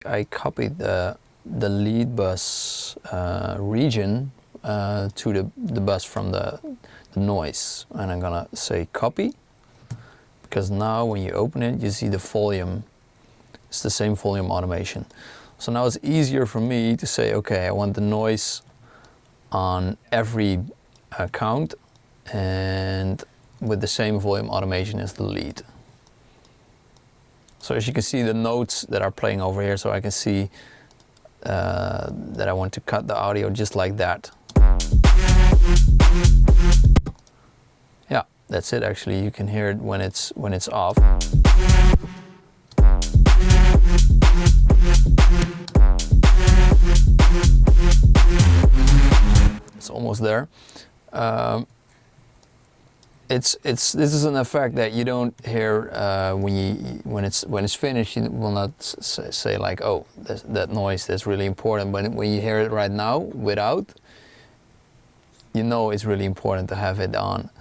I copied the lead bus region to the bus from the noise, and I'm gonna say copy, because now when you open it you see the volume, it's the same volume automation. So now it's easier for me to say, okay, I want the noise on every count and with the same volume automation as the lead. So as you can see, the notes that are playing over here, so I can see that I want to cut the audio just like that. Yeah, that's it. Actually, you can hear it when it's off. It's almost there. This is an effect that you don't hear when it's finished. You will not say like, oh, that noise, that's really important. But when you hear it right now without, you know it's really important to have it on.